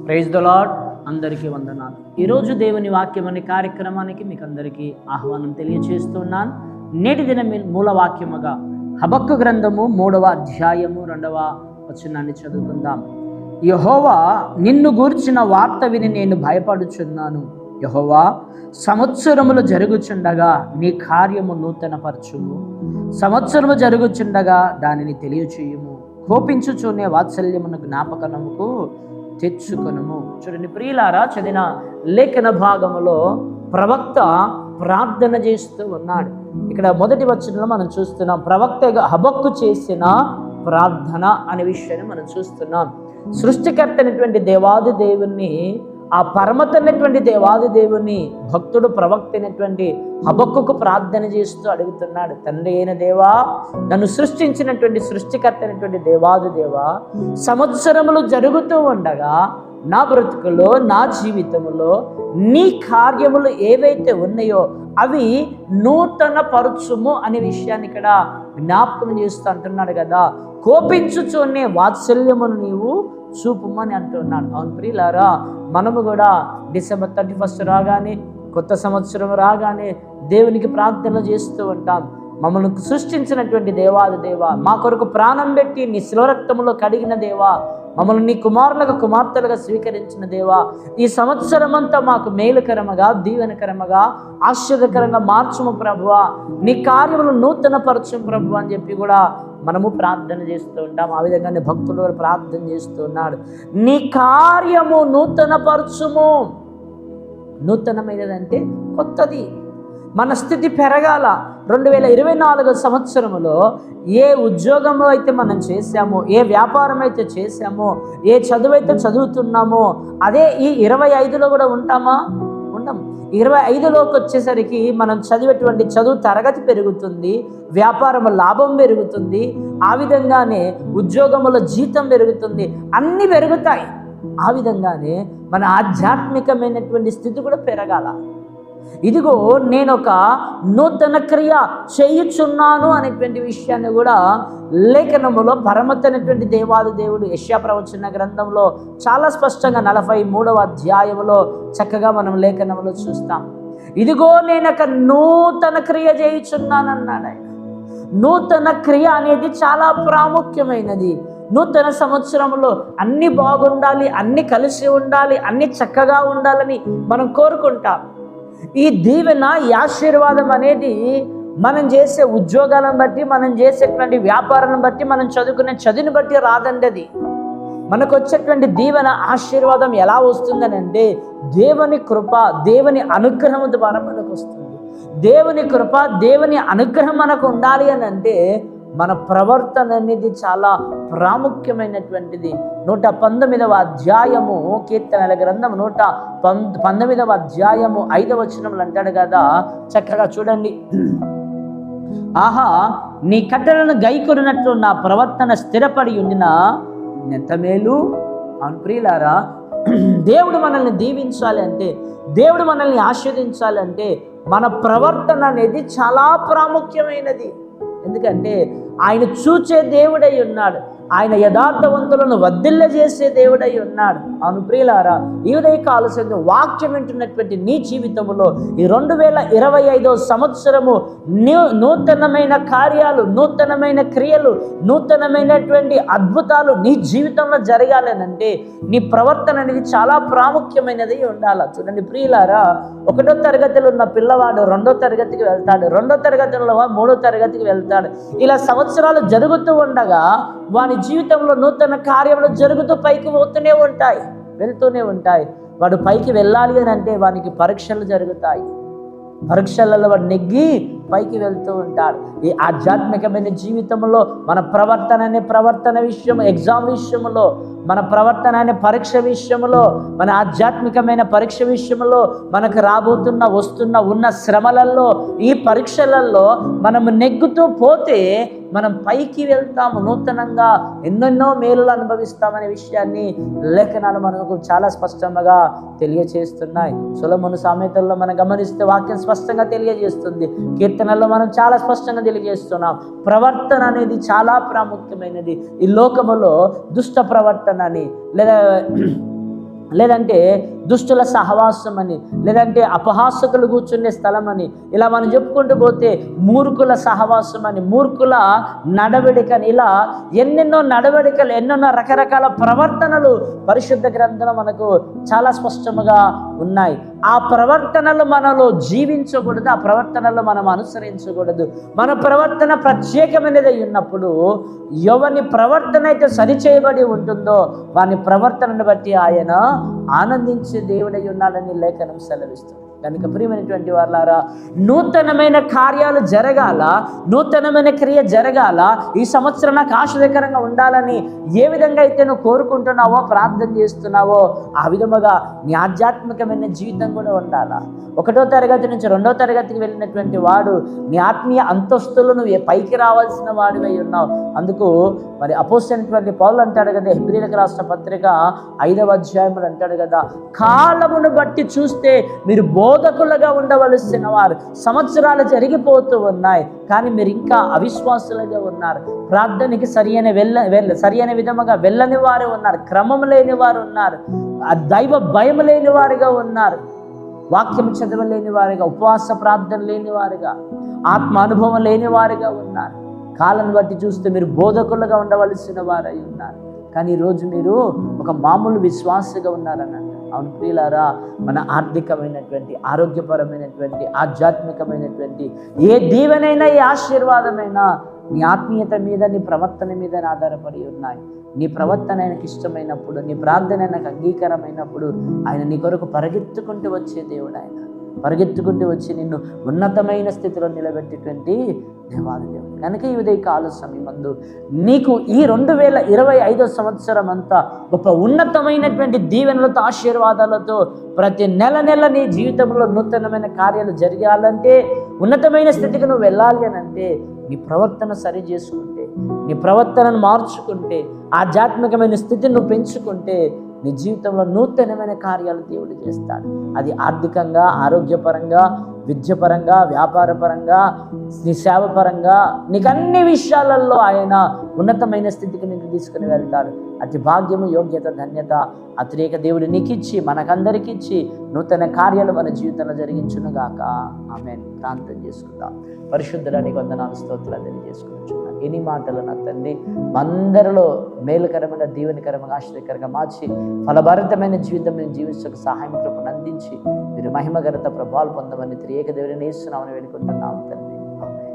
Praise the lord. అందరికీ వందనాలు. ఈరోజు దేవుని వాక్యం అనే కార్యక్రమానికి మీకు అందరికీ ఆహ్వానం తెలియచేస్తున్నాను. నేటి దిన మూల వాక్యముగా హబక్కు గ్రంథము 3వ అధ్యాయము 2వ వచనాన్ని చదువుకుందాం. యెహోవా నిన్ను గూర్చిన వార్త విని నేను భయపడుచున్నాను. యెహోవా సంవత్సరములు జరుగుచుండగా నీ కార్యము నూతనపరచుము. సంవత్సరము జరుగుచుండగా దానిని తెలియచేయుము. కోపించుచునే వాత్సల్యమును జ్ఞాపకముకు తెచ్చుకొనుము. చూడండి ప్రియులారా, చదివిన లేఖన భాగములో ప్రవక్త ప్రార్థన చేస్తూ ఉన్నాడు. ఇక్కడ మొదటి వచనంలో మనం చూస్తున్నాం ప్రవక్తగా హబక్కు చేసిన ప్రార్థన అనే విషయాన్ని మనం చూస్తున్నాం. సృష్టికర్త అయినటువంటి దేవాది దేవుణ్ణి, ఆ పరమతమైనటువంటి దేవాది దేవుని భక్తుడు ప్రవక్త అయినటువంటి హబక్కుకు ప్రార్థన చేస్తూ అడుగుతున్నాడు. తండ్రి అయిన దేవా, నన్ను సృష్టించినటువంటి సృష్టికర్త అయినటువంటి దేవాది దేవా, సంవత్సరములు జరుగుతూ ఉండగా నా బ్రతుకులో, నా జీవితంలో నీ కార్యములు ఏవైతే ఉన్నాయో అవి నూతన పరచుము అనే విషయాన్ని ఇక్కడ జ్ఞాపకం చేస్తూ అంటున్నాడు కదా. కోపించుచునే వాత్సల్యమును నీవు చూపుమని అంటున్నాడు. అవును ప్రియులారా, మనము కూడా డిసెంబర్ 31 రాగానే, కొత్త సంవత్సరం రాగానే దేవునికి ప్రార్థనలు చేస్తూ ఉంటాం. మమ్మల్ని సృష్టించినటువంటి దేవాది దేవా, మా కొరకు ప్రాణం పెట్టి నీ శిలరక్తములో కడిగిన దేవా, మమ్మల్ని నీ కుమారులుగా కుమార్తెలుగా స్వీకరించిన దేవా, ఈ సంవత్సరం అంతా మాకు మేలుకరముగా, దీవెనకరముగా, ఆశ్చర్యకరంగా మార్చుము ప్రభువా, నీ కార్యములు నూతన పరచుము ప్రభు అని చెప్పి కూడా మనము ప్రార్థన చేస్తూ ఉంటాం. ఆ విధంగానే భక్తులు ప్రార్థన చేస్తూ ఉన్నాడు. నీ కార్యము నూతన పరచుము. నూతనమైనదంటే కొత్తది. మన స్థితి పెరగాల. 2024 సంవత్సరంలో ఏ ఉద్యోగంలో అయితే మనం చేశామో, ఏ వ్యాపారం అయితే చేశామో, ఏ చదువు అయితే చదువుతున్నామో అదే ఈ 25లో కూడా ఉంటామా? ఉండం. 25లోకి వచ్చేసరికి మనం చదివేటువంటి చదువు తరగతి పెరుగుతుంది, వ్యాపారం లాభం పెరుగుతుంది, ఆ విధంగానే ఉద్యోగంలో జీతం పెరుగుతుంది, అన్నీ పెరుగుతాయి. ఆ విధంగానే మన ఆధ్యాత్మికమైనటువంటి స్థితి కూడా పెరగాల. ఇదిగో నేను ఒక నూతన క్రియ చేయుచున్నాను అనేటువంటి విషయాన్ని కూడా లేఖనములో పరమతైనటువంటి దేవాది దేవుడు యెషయా ప్రవచన గ్రంథంలో చాలా స్పష్టంగా 43వ అధ్యాయంలో చక్కగా మనం లేఖనములో చూస్తాం. ఇదిగో నేను ఒక నూతన క్రియ చేయుచున్నాను అన్నాడు ఆయన. నూతన క్రియ అనేది చాలా ప్రాముఖ్యమైనది. నూతన సంవత్సరంలో అన్ని బాగుండాలి, అన్ని కలిసి ఉండాలి, అన్ని చక్కగా ఉండాలని మనం కోరుకుంటాం. ఈ దీవెన, ఈ ఆశీర్వాదం అనేది మనం చేసే ఉద్యోగాలను బట్టి, మనం చేసేటువంటి వ్యాపారాలను బట్టి, మనం చదువుకునే చదువుని బట్టి రాదండి. అది మనకు వచ్చేటువంటి దీవెన, ఆశీర్వాదం ఎలా వస్తుందని అంటే దేవుని కృప, దేవుని అనుగ్రహం ద్వారా మనకు వస్తుంది. దేవుని కృప, దేవుని అనుగ్రహం మనకు ఉండాలి అని అంటే మన ప్రవర్తన అనేది చాలా ప్రాముఖ్యమైనటువంటిది. 119వ అధ్యాయము కీర్తనల గ్రంథం 119వ అధ్యాయము 5వ వచనంలో అంటాడు కదా, చక్కగా చూడండి. ఆహా, నీ కట్టలను గైకొనినట్లు నా ప్రవర్తన స్థిరపడి ఉండిన ఎంత మేలు. అవును ప్రియులారా, దేవుడు మనల్ని దీవించాలి అంటే, దేవుడు మనల్ని ఆశీర్వదించాలి అంటే మన ప్రవర్తన అనేది చాలా ప్రాముఖ్యమైనది. ఎందుకంటే ఆయన చూచే దేవుడై ఉన్నాడు. ఆయన యథార్థవంతులను వర్ధిల్ల చేసే దేవుడై ఉన్నాడు. అవును ప్రియులారా, ఈ ఉదయకాల సమయంలో వాక్యం వింటున్నటువంటి నీ జీవితంలో ఈ 2025వ సంవత్సరము నూతనమైన కార్యాలు, నూతనమైన క్రియలు, నూతనమైనటువంటి అద్భుతాలు నీ జీవితంలో జరగాలనంటే నీ ప్రవర్తన అనేది చాలా ప్రాముఖ్యమైనది ఉండాలి. చూడండి ప్రియులారా, 1వ తరగతిలో ఉన్న పిల్లవాడు 2వ తరగతికి వెళ్తాడు, 2వ తరగతిలో 3వ తరగతికి వెళ్తాడు. ఇలా సంవత్సరాలు జరుగుతూ ఉండగా వాని జీవితంలో నూతన కార్యములు జరుగుతూ పైకి పోతూనే ఉంటాయి, వెళ్తూనే ఉంటాయి. వాడు పైకి వెళ్ళాలి అని అంటే వానికి పరీక్షలు జరుగుతాయి. పరీక్షలలో వాడు నెగ్గి పైకి వెళ్తూ ఉంటాడు. ఈ ఆధ్యాత్మికమైన జీవితంలో మన ప్రవర్తన విషయం, ఎగ్జామ్ విషయంలో, మన ప్రవర్తన అనే పరీక్ష విషయంలో, మన ఆధ్యాత్మికమైన పరీక్ష విషయంలో, మనకు ఉన్న శ్రమలలో, ఈ పరీక్షలలో మనము నెగ్గుతూ పోతే మనం పైకి వెళ్తాము, నూతనంగా ఎన్నెన్నో మేలులు అనుభవిస్తామనే విషయాన్ని లేఖనాలు మనకు చాలా స్పష్టంగా తెలియజేస్తున్నాయి. సొలొమోను సామెతల్లో మనం గమనిస్తే వాక్యం స్పష్టంగా తెలియజేస్తుంది. కీర్తనల్లో మనం చాలా స్పష్టంగా తెలియజేస్తున్నాం. ప్రవర్తన అనేది చాలా ప్రాముఖ్యమైనది. ఈ లోకములో దుష్ట ప్రవర్తన అని, లేదా లేదంటే దుష్టుల సహవాసం అని, లేదంటే అపహాసకులు కూర్చునే స్థలం అని, ఇలా మనం చెప్పుకుంటూ పోతే మూర్ఖుల సహవాసం అని, మూర్ఖుల నడవడికని, ఇలా ఎన్నెన్నో నడవడికలు, ఎన్నెన్నో రకరకాల ప్రవర్తనలు పరిశుద్ధ గ్రంథంలో మనకు చాలా స్పష్టంగా ఉన్నాయి. ఆ ప్రవర్తనలు మనలో జీవించకూడదు, ఆ ప్రవర్తనలు మనం అనుసరించకూడదు. మన ప్రవర్తన ప్రత్యేకమైనది ఉన్నప్పుడు ఎవరి ప్రవర్తన అయితే సరిచేయబడి ఉంటుందో వాని ప్రవర్తనను బట్టి ఆయన ఆనందించే దేవుడై ఉన్నాడని లేఖనం సెలవిస్తుంది. కనుక ప్రియమైనటువంటి వాళ్ళారా, నూతనమైన కార్యాలు జరగాల, నూతనమైన క్రియ జరగాల, ఈ సంవత్సరం నాకు ఆశ్చర్యకరంగా ఉండాలని ఏ విధంగా అయితే నువ్వు కోరుకుంటున్నావో, ప్రార్థన చేస్తున్నావో, ఆ విధముగా నీ ఆధ్యాత్మికమైన జీవితం కూడా ఉండాలా. 1వ తరగతి నుంచి 2వ తరగతికి వెళ్ళినటువంటి వాడు నీ ఆత్మీయ అంతస్తులు నువ్వు పైకి రావాల్సిన వాడివై ఉన్నావు. అందుకు మరి అపోస్తలుడైనటువంటి పౌలు అంటాడు కదా, హెబ్రీయులకు రాసిన పత్రిక 5వ అధ్యాయంలో అంటాడు కదా, కాలమును బట్టి చూస్తే మీరు బోధకులుగా ఉండవలసిన వారు. సంవత్సరాలు జరిగిపోతూ ఉన్నాయి, కానీ మీరు ఇంకా అవిశ్వాసులుగా ఉన్నారు. ప్రార్థనకి సరియైన విధముగా వెళ్ళని వారు ఉన్నారు, క్రమం లేని వారు ఉన్నారు, దైవ భయం లేని వారుగా ఉన్నారు, వాక్యం చదవలేని వారుగా, ఉపవాస ప్రార్థన లేని వారుగా, ఆత్మ అనుభవం లేని వారుగా ఉన్నారు. కాలాన్ని బట్టి చూస్తే మీరు బోధకులుగా ఉండవలసిన వారై ఉన్నారు, కానీ ఈరోజు మీరు ఒక మామూలు విశ్వాసగా ఉన్నారని. అవును ప్రియులారా, మన ఆర్థికమైనటువంటి, ఆరోగ్యపరమైనటువంటి, ఆధ్యాత్మికమైనటువంటి ఏ దీవెనైనా, ఏ ఆశీర్వాదమైనా నీ ఆత్మీయత మీద, నీ ప్రవర్తన మీద ఆధారపడి ఉన్నాయి. నీ ప్రవర్తన ఆయనకి ఇష్టమైనప్పుడు, నీ ప్రార్థన ఆయనకు అంగీకారమైనప్పుడు ఆయన నీ కొరకు పరిగెత్తుకుంటూ వచ్చే దేవుడు. ఆయన పరిగెత్తుకుంటూ వచ్చి నిన్ను ఉన్నతమైన స్థితిలో నిలబెట్టేటువంటి దేవాది దేవుడు. కనుక ఈ ఉదయ కాల సమయమందు నీకు ఈ 2025 సంవత్సరం అంతా గొప్ప ఉన్నతమైనటువంటి దీవెనలతో, ఆశీర్వాదాలతో ప్రతి నెల నీ జీవితంలో నూతనమైన కార్యాలు జరగాలంటే, ఉన్నతమైన స్థితికి నువ్వు వెళ్ళాలి అని అంటే, నీ ప్రవర్తన సరి చేసుకుంటే, నీ ప్రవర్తనను మార్చుకుంటే, ఆధ్యాత్మికమైన స్థితిని నువ్వు పెంచుకుంటే నీ జీవితంలో నూతనమైన కార్యాలు దేవుడు చేస్తాడు. అది ఆర్థికంగా, ఆరోగ్యపరంగా, విద్యపరంగా, వ్యాపారపరంగా, నీ సేవపరంగా, నీకు అన్ని విషయాలలో ఆయన ఉన్నతమైన స్థితికి నీకు తీసుకుని వెళ్తాడు. అతి భాగ్యము, యోగ్యత, ధన్యత అతిరేక దేవుడు నీకు ఇచ్చి, మనకందరికి ఇచ్చి నూతన కార్యాలు మన జీవితంలో జరిగించునుగాక. ఆమేన్. ప్రార్థన చేసుకుందాం. పరిశుద్ధుడానికి వందనాలు, స్తోత్రాలు తెలియజేసుకుంటున్నాను. ఎన్ని మాటలు నా తండ్రి అందరిలో మేలుకరమైన, దీవెనకరమైన, ఆశ్చర్యకరంగా మార్చి ఫలభరితమైన జీవితం నేను జీవించక సహాయం కృపను అందించి మీరు మహిమగరత ప్రభావాలు పొందమని త్రియేక దేవుడిని యేసు నామమున వేడుకుంటున్నాం తండ్రి. ఆమేన్.